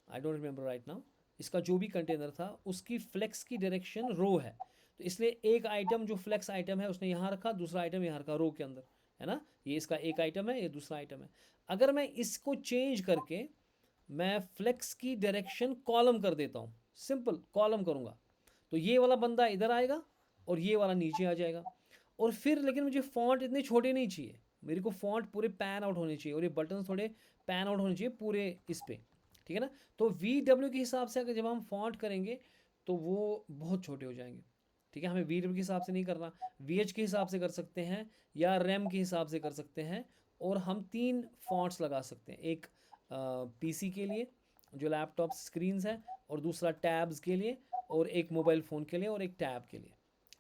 I don't remember right now, इसका जो भी कंटेनर था उसकी फ्लेक्स की डायरेक्शन रो है, तो इसलिए एक आइटम जो फ्लेक्स आइटम है उसने यहाँ रखा, दूसरा आइटम यहाँ रखा रो के अंदर, है ना। ये इसका एक आइटम है, ये दूसरा आइटम है। अगर मैं इसको चेंज करके मैं फ्लेक्स की डायरेक्शन कॉलम कर देता हूँ, सिंपल कॉलम करूँगा, तो ये वाला बंदा इधर आएगा और ये वाला नीचे आ जाएगा। और फिर लेकिन मुझे फॉन्ट इतने छोटे नहीं चाहिए, मेरे को फॉन्ट पूरे पैन आउट होने चाहिए, और ये बटन थोड़े पैन आउट होने चाहिए पूरे इस पर, ठीक है ना। तो VW के हिसाब से अगर जब हम फॉन्ट करेंगे तो वो बहुत छोटे हो जाएंगे, ठीक है। हमें VW के हिसाब से नहीं करना, VH के हिसाब से कर सकते हैं, या रैम के हिसाब से कर सकते हैं। और हम 3 फॉन्ट्स लगा सकते हैं, एक PC के लिए जो लैपटॉप स्क्रीन्स है, और दूसरा टैब्स के लिए, और एक मोबाइल फ़ोन के लिए, और एक टैब के लिए,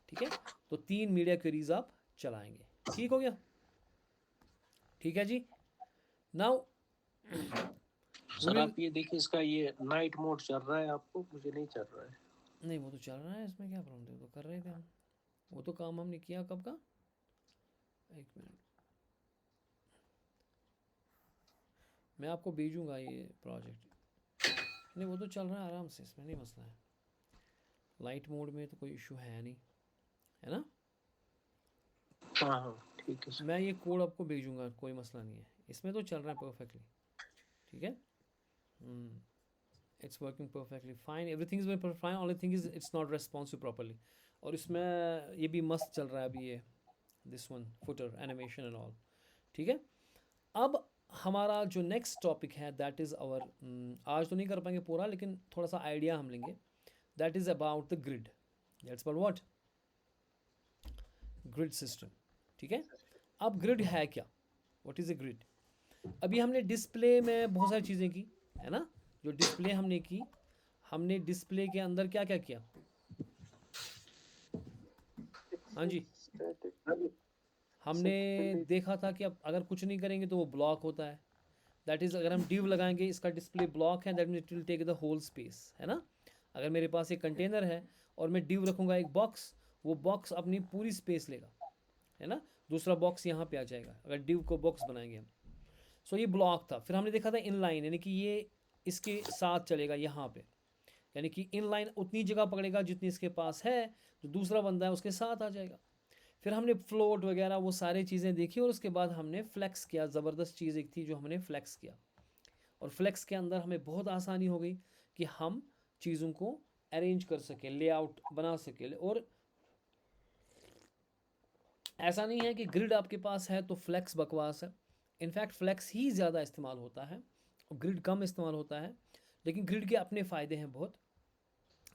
ठीक है। तो 3 मीडिया क्वेरीज आप चलाएंगे, ठीक हो गया, ठीक है जी। नाउ सर आप ये देखिए, इसका ये नाइट मोड चल रहा है, आपको मुझे नहीं चल रहा है। नहीं वो तो चल रहा है, इसमें क्या प्रॉब्लम है, तो कर रहे थे हम, वो तो काम हमने किया कब का। एक मिनट, मैं आपको भेजूंगा ये प्रोजेक्ट। नहीं वो तो चल रहा है आराम से, इसमें नहीं मसला है, लाइट मोड में तो कोई इशू है नहीं, है ना। हाँ हाँ ठीक है सर। मैं ये कोड आपको भेजूंगा, कोई मसला नहीं है, इसमें तो चल रहा है परफेक्टली, ठीक है। It's working perfectly fine, everything is very fine, only thing is it's not responsive properly. और इसमें ये भी मस्त चल रहा है अभी, ये this one footer animation and all, ठीक है। अब हमारा जो नेक्स्ट टॉपिक है दैट इज़ आवर, आज तो नहीं कर पाएंगे पूरा, लेकिन थोड़ा सा आइडिया हम लेंगे, that is about the grid, that's about what, grid system, ठीक है। अब ग्रिड है क्या, व्हाट इज़ अ ग्रिड। अभी हमने डिस्प्ले में बहुत सारी चीज़ें की, है ना। जो डिस्प्ले हमने की, हमने डिस्प्ले के अंदर क्या क्या किया, हाँ जी, हमने देखा था कि अब अगर कुछ नहीं करेंगे तो वो ब्लॉक होता है। दैट इज़ अगर हम div लगाएंगे, इसका डिस्प्ले ब्लॉक है, that mean it will take the whole space, है ना। अगर मेरे पास एक कंटेनर है और मैं div रखूँगा एक बॉक्स, वो बॉक्स अपनी पूरी स्पेस लेगा, है ना। दूसरा बॉक्स यहाँ पे आ जाएगा अगर div को बॉक्स बनाएंगे हम। सो ये ब्लॉक था। फिर हमने देखा था इनलाइन, यानी कि ये इसके साथ चलेगा यहाँ पे, यानी कि इनलाइन उतनी जगह पकड़ेगा जितनी इसके पास है, जो दूसरा बंदा है उसके साथ आ जाएगा। फिर हमने फ्लोट वगैरह वो सारी चीज़ें देखी और उसके बाद हमने फ्लेक्स किया। ज़बरदस्त चीज़ एक थी जो हमने फ्लेक्स किया, और फ्लेक्स के अंदर हमें बहुत आसानी हो गई कि हम चीज़ों को अरेंज कर सकें, लेआउट बना सकें। और ऐसा नहीं है कि ग्रिड आपके पास है तो फ्लेक्स बकवास है। इनफैक्ट फ्लेक्स ही ज़्यादा इस्तेमाल होता है और ग्रिड कम इस्तेमाल होता है, लेकिन ग्रिड के अपने फ़ायदे हैं बहुत।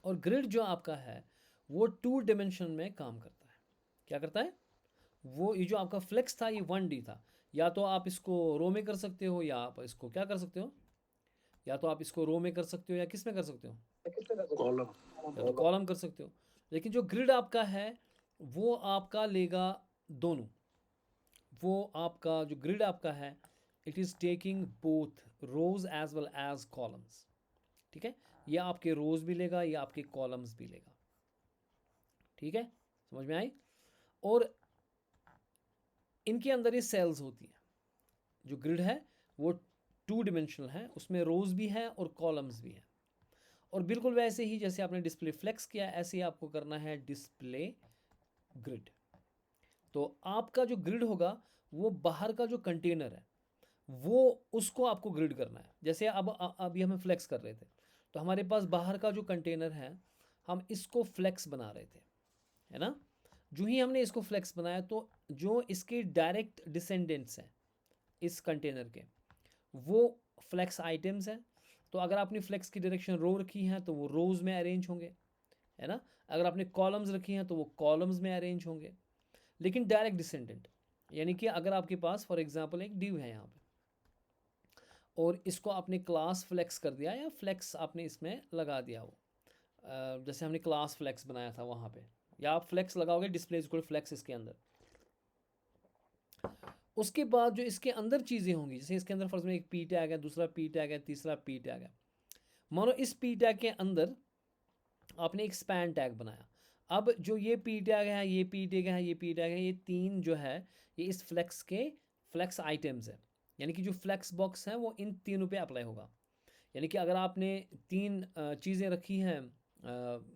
और ग्रिड जो आपका है वो 2 डिमेंशन में काम करता है। क्या करता है वो? ये जो आपका फ्लेक्स था ये 1D था। या तो आप इसको रो में कर सकते हो, या आप इसको क्या कर सकते हो, या तो आप इसको रो में कर सकते हो या किस में कर सकते हो, कॉलम। या तो कॉलम कर सकते हो। लेकिन जो ग्रिड आपका है वो आपका लेगा दोनों। वो आपका जो ग्रिड आपका है, it is taking both rows as well as columns. ठीक है, ये आपके रोज भी लेगा, ये आपके कॉलम्स भी लेगा। ठीक है, समझ में आई। और इनके अंदर ये सेल्स होती हैं। जो ग्रिड है वो 2 डिमेंशनल है, उसमें रोज भी है और कॉलम्स भी हैं। और बिल्कुल वैसे ही जैसे आपने डिस्प्ले फ्लेक्स किया, ऐसे ही आपको करना है डिस्प्ले ग्रिड। तो आपका जो ग्रिड होगा वो बाहर का जो कंटेनर है वो उसको आपको ग्रिड करना है। जैसे अब अभी हमें फ्लेक्स कर रहे थे, तो हमारे पास बाहर का जो कंटेनर है हम इसको फ्लेक्स बना रहे थे, है ना। जो ही हमने इसको फ्लेक्स बनाया तो जो इसके डायरेक्ट डिसेंडेंट्स हैं इस कंटेनर के, वो फ्लेक्स आइटम्स हैं। तो अगर आपने फ्लेक्स की डायरेक्शन रो रखी है तो वो रोज में अरेंज होंगे, है ना। अगर आपने कॉलम्स रखी हैं तो वो कॉलम्स में अरेंज होंगे। लेकिन डायरेक्ट डिसेंडेंट, यानी कि अगर आपके पास फॉर एग्जांपल एक div है यहाँ पे, और इसको आपने क्लास फ्लेक्स कर दिया या फ्लेक्स आपने इसमें लगा दिया, वो जैसे हमने क्लास फ्लेक्स बनाया था वहाँ पे, या आप फ्लेक्स लगाओगे डिस्प्ले इक्वल फ्लेक्स इसके अंदर। उसके बाद जो इसके अंदर चीज़ें होंगी, जैसे इसके अंदर फर्ज में एक पी टैग है, दूसरा पी टैग है, तीसरा पी टैग है। मानो इस पी टैग के अंदर आपने एक स्पैन टैग बनाया। अब जो ये पी टैग है, ये पी टैग है, ये पी टैग है, ये तीन जो है ये इस फ्लेक्स के फ्लेक्स आइटम्स है। यानी कि जो फ्लेक्स बॉक्स है वो इन तीनों पे अप्लाई होगा। यानी कि अगर आपने तीन चीज़ें रखी हैं,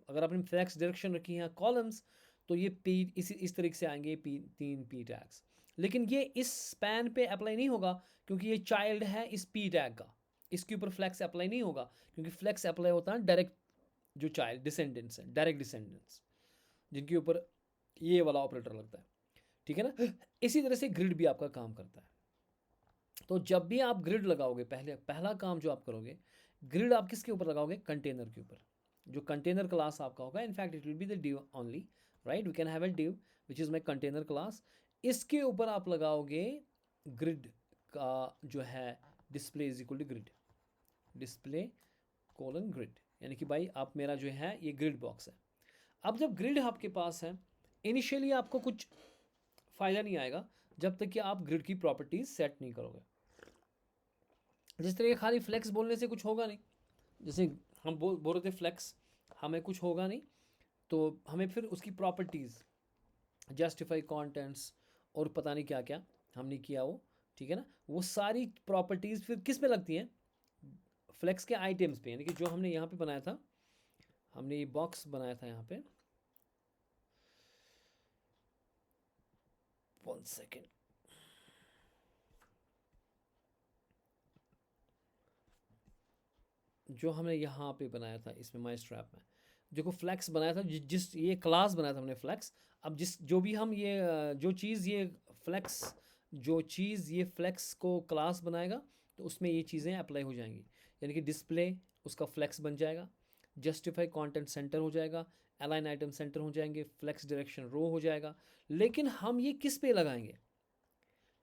अगर आपने फ्लेक्स डायरेक्शन रखी हैं कॉलम्स, तो ये पी इस तरीके से आएंगे तीन पी टैग्स। लेकिन ये इस स्पैन पे अप्लाई नहीं होगा क्योंकि ये चाइल्ड है इस पी टैग का। इसके ऊपर फ्लेक्स अप्लाई नहीं होगा क्योंकि फ्लेक्स अप्लाई होता है डायरेक्ट जो चाइल्ड डिसेंडेंट्स हैं, डायरेक्ट डिसेंडेंट्स, जिनके ऊपर ये वाला ऑपरेटर लगता है। ठीक है ना। इसी तरह से ग्रिड भी आपका काम करता है। तो जब भी आप ग्रिड लगाओगे, पहला काम जो आप करोगे, ग्रिड आप किसके ऊपर लगाओगे? कंटेनर के ऊपर। जो कंटेनर क्लास आपका होगा, in fact it will be the div only, right. We can have a div which is my container class. इसके ऊपर आप लगाओगे ग्रिड का जो है display is equal to grid, display colon grid, यानी कि भाई आप मेरा जो है ये ग्रिड बॉक्स है। अब जब ग्रिड आपके पास है, इनिशियली आपको कुछ फ़ायदा नहीं आएगा जब तक कि आप ग्रिड की प्रॉपर्टीज़ सेट नहीं करोगे। जिस तरह खाली फ्लेक्स बोलने से कुछ होगा नहीं, जैसे हम बोल रहे थे फ्लेक्स, हमें कुछ होगा नहीं, तो हमें फिर उसकी प्रॉपर्टीज़, जस्टिफाई कंटेंट्स और पता नहीं क्या क्या हमने किया वो, ठीक है ना। वो सारी प्रॉपर्टीज़ फिर किस पे लगती हैं? फ्लेक्स के आइटम्स पे। यानी कि जो हमने यहाँ पे बनाया था, हमने ये बॉक्स बनाया था यहाँ पे, 1 सेकेंड, जो हमने यहाँ पे बनाया था इसमें माई स्ट्रैप में जो को फ्लेक्स बनाया था, जिस ये क्लास बनाया था हमने फ्लेक्स। अब जिस जो भी हम ये जो चीज़ ये फ्लेक्स, जो चीज़ ये फ्लेक्स को क्लास बनाएगा तो उसमें ये चीज़ें अप्लाई हो जाएंगी। यानी कि डिस्प्ले उसका फ्लेक्स बन जाएगा, जस्टिफाई कंटेंट सेंटर हो जाएगा, अलाइन आइटम सेंटर हो जाएंगे, फ्लेक्स डायरेक्शन रो हो जाएगा। लेकिन हम ये किस पे लगाएंगे?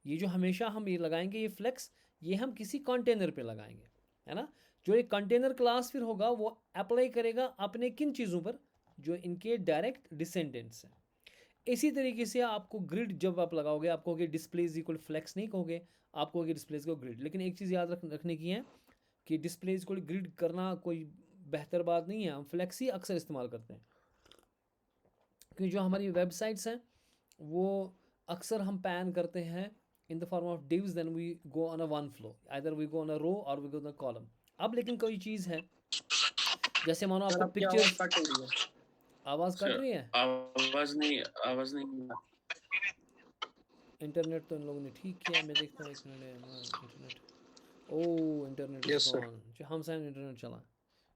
ये जो हमेशा हम ये लगाएंगे ये फ्लेक्स, ये हम किसी कंटेनर पे लगाएंगे, है ना। जो एक कंटेनर क्लास फिर होगा वो अप्लाई करेगा अपने किन चीज़ों पर? जो इनके डायरेक्ट डिसेंडेंट्स हैं। इसी तरीके से आपको ग्रिड जब आप लगाओगे, आप कहोगे डिस्प्ले इज इक्वल फ्लेक्स नहीं कहोगे, आप कहोगे डिस्प्ले को ग्रिड। लेकिन एक चीज़ याद रखने की है कि डिस्प्ले इज इक्वल ग्रिड करना कोई बेहतर बात नहीं है, हम फ्लेक्स ही अक्सर इस्तेमाल करते हैं, क्योंकि जो हमारी वेबसाइट्स हैं वो अक्सर हम पैन करते हैं in the form of divs, then we go on a one flow, either we go on a row और we go on a column. अब लेकिन कोई चीज़ है, जैसे मानो सर आपको आपकी आवाज पिक्चर्स, कट हो रही है। आवाज़ कट रही है, आवाज नहीं। इंटरनेट तो इन लोगों ने ठीक किया, मैं देखता हूँ एक minute internet, oh internet is yes sir. Gone, हम साइन इंटरनेट चला।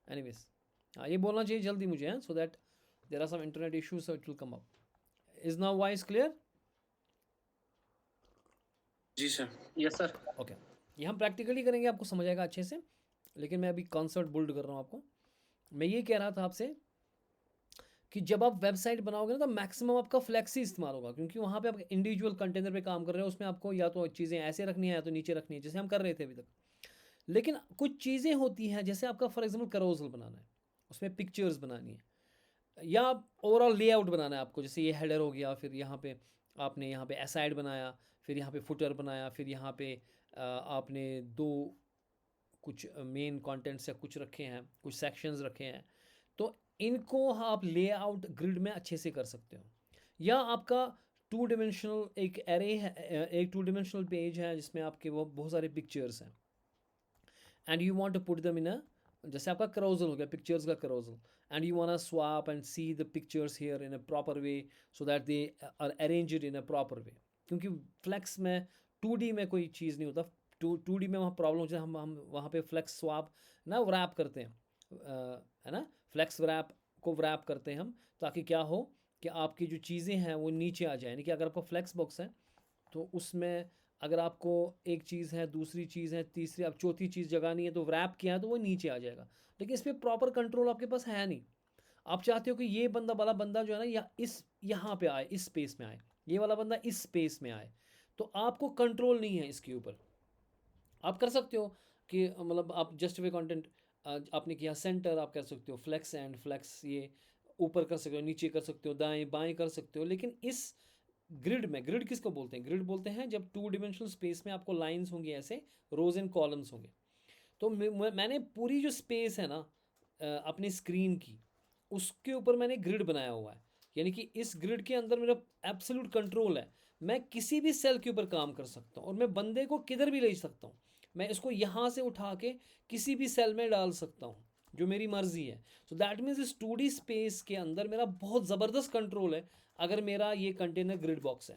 एनीवेज, हाँ ये बोलना चाहिए जल्दी मुझे, हैं so that there are some internet issues, so it will come up. Is now voice clear? जी सर। Yes sir. ओके, ये हम प्रैक्टिकली करेंगे, आपको समझ आएगा अच्छे से, लेकिन मैं अभी कॉन्सेप्ट बिल्ड कर रहा हूँ आपको। मैं ये कह रहा था आपसे कि जब आप वेबसाइट बनाओगे ना तो मैक्सिमम आपका फ्लेक्स ही इस्तेमाल होगा, क्योंकि वहाँ पे आप इंडिविजुअल कंटेनर पे काम कर रहे हो, उसमें आपको या तो चीज़ें ऐसे रखनी है या तो नीचे रखनी है, जैसे हम कर रहे थे अभी तक। लेकिन कुछ चीज़ें होती हैं, जैसे आपका फॉर एग्जाम्पल करोजल बनाना है, उसमें पिक्चर्स बनानी है, या ओवरऑल लेआउट बनाना है आपको, जैसे ये हेडर हो गया, फिर यहाँ पे आपने यहाँ पे एसाइड बनाया, फिर यहाँ पे फुटर बनाया, फिर यहाँ पे आपने दो कुछ मेन कंटेंट्स या कुछ रखे हैं, कुछ सेक्शंस रखे हैं, तो इनको आप लेआउट ग्रिड में अच्छे से कर सकते हो। या आपका टू डिमेंशनल एक एरे है, एक टू डिमेंशनल पेज है जिसमें आपके वो बहुत सारे पिक्चर्स हैं, and you want to put them in a, जैसे आपका करोजल हो गया, पिक्चर्स का carousel, and you want to swap and see the pictures here in a proper way so that they are arranged in a proper way. क्योंकि flex में 2D में कोई चीज़ नहीं होता, 2D में वहाँ प्रॉब्लम होती है, हम वहाँ पे फ्लेक्स स्वैप ना रैप करते हैं, है ना, फ्लेक्स रैप को रैप करते हैं हम, ताकि क्या हो कि आपकी जो चीज़ें हैं वो नीचे आ जाए। यानी कि अगर आपका फ्लेक्स बॉक्स है तो उसमें अगर आपको एक चीज़ है, दूसरी चीज़ है, तीसरी, अब चौथी चीज़ जगह नहीं है, तो रैप किया है तो वो नीचे आ जाएगा। लेकिन इस पर प्रॉपर कंट्रोल आपके पास है नहीं। आप चाहते हो कि ये बंदा वाला बंदा जो है ना, या इस यहाँ पे आए, इस स्पेस में आए, ये वाला बंदा इस स्पेस में आए, तो आपको कंट्रोल नहीं है इसके ऊपर। आप कर सकते हो कि मतलब आप जस्टिफाई कंटेंट आपने किया सेंटर, आप कर सकते हो फ्लेक्स एंड फ्लेक्स, ये ऊपर कर सकते हो, नीचे कर सकते हो, दाएं बाएं कर सकते हो। लेकिन इस ग्रिड में, ग्रिड किसको बोलते हैं? ग्रिड बोलते हैं जब टू डिमेंशनल स्पेस में आपको लाइंस होंगी, ऐसे रोज एंड कॉलम्स होंगे। तो मैंने पूरी जो स्पेस है ना अपनी स्क्रीन की, उसके ऊपर मैंने ग्रिड बनाया हुआ है। यानी कि इस ग्रिड के अंदर मेरा एब्सोल्यूट कंट्रोल है, मैं किसी भी सेल के ऊपर काम कर सकता हूँ, और मैं बंदे को किधर भी ले सकता हूँ। मैं इसको यहाँ से उठा के किसी भी सेल में डाल सकता हूँ, जो मेरी मर्जी है। सो दैट मीन्स इस 2D स्पेस के अंदर मेरा बहुत ज़बरदस्त कंट्रोल है, अगर मेरा ये कंटेनर ग्रिड बॉक्स है,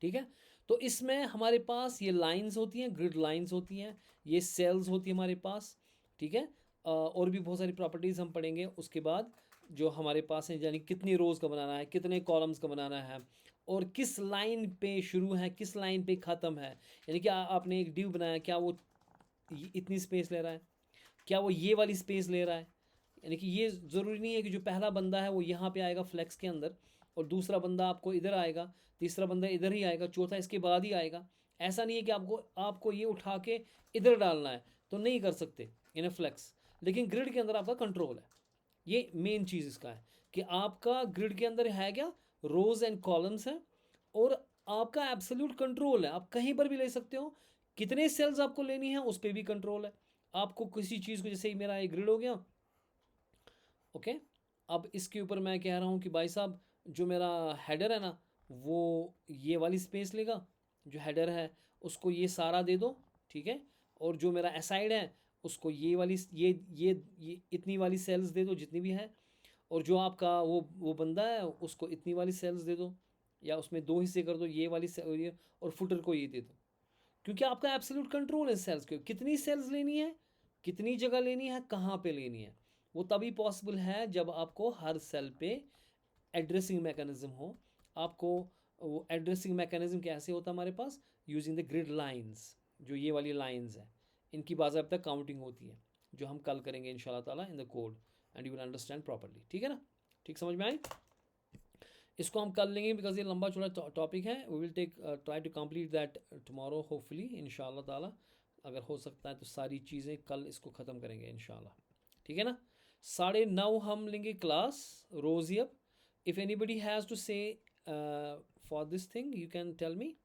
ठीक है। तो इसमें हमारे पास ये लाइंस होती हैं, ग्रिड लाइंस होती हैं, ये सेल्स होती है हमारे पास, ठीक है। और भी बहुत सारी प्रॉपर्टीज़ हम पढ़ेंगे उसके बाद, जो हमारे पास है, यानी कितनी रोज़ का बनाना है, कितने कॉलम्स का बनाना है, और किस लाइन पे शुरू है, किस लाइन पे ख़त्म है। यानी कि आपने एक डिव बनाया, क्या वो इतनी स्पेस ले रहा है, क्या वो ये वाली स्पेस ले रहा है। यानी कि ये ज़रूरी नहीं है कि जो पहला बंदा है वो यहाँ पे आएगा फ्लेक्स के अंदर, और दूसरा बंदा आपको इधर आएगा, तीसरा बंदा इधर ही आएगा, चौथा इसके बाद ही आएगा। ऐसा नहीं है कि आपको आपको ये उठा के इधर डालना है, तो नहीं कर सकते इन फ्लेक्स। लेकिन ग्रिड के अंदर आपका कंट्रोल है, ये मेन चीज़ इसका है कि आपका ग्रिड के अंदर है क्या, रोज एंड कॉलम्स है, और आपका एब्सोल्यूट कंट्रोल है, आप कहीं पर भी ले सकते हो। कितने सेल्स आपको लेनी है उस पर भी कंट्रोल है। आपको किसी चीज़ को, जैसे ही मेरा एक ग्रिड हो गया, ओके, अब इसके ऊपर मैं कह रहा हूँ कि भाई साहब जो मेरा हेडर है ना, वो ये वाली स्पेस लेगा, जो हेडर है उसको ये सारा दे दो, ठीक है। और जो मेरा एसाइड है उसको ये वाली ये इतनी वाली सेल्स दे दो जितनी भी है। और जो आपका वो बंदा है उसको इतनी वाली सेल्स दे दो, या उसमें दो हिस्से कर दो, ये वाली और फुटर को ये दे दो। क्योंकि आपका एब्सोल्यूट कंट्रोल है सेल्स के, कितनी सेल्स लेनी है, कितनी जगह लेनी है, कहाँ पे लेनी है। वो तभी पॉसिबल है जब आपको हर सेल पे एड्रेसिंग मैकेनिज्म हो। आपको वो एड्रेसिंग मैकेनिज्म कैसे होता है हमारे पास, यूजिंग द ग्रिड लाइंस, जो ये वाली लाइंस है, इनकी बाज़ाब्ता काउंटिंग होती है, जो हम कल करेंगे इंशाल्लाह ताला in the code, and you will understand properly. ठीक है ना, ठीक समझ में आई? इसको हम कर लेंगे बिकॉज ये लंबा चौड़ा टॉपिक है। We will take try to complete that tomorrow hopefully इंशाल्लाह ताला। अगर हो सकता है तो सारी चीज़ें कल इसको ख़त्म करेंगे इंशाल्लाह, ठीक है ना। 9:30 हम लेंगे class रोज़ियब, if anybody has to say for this thing, you can tell me.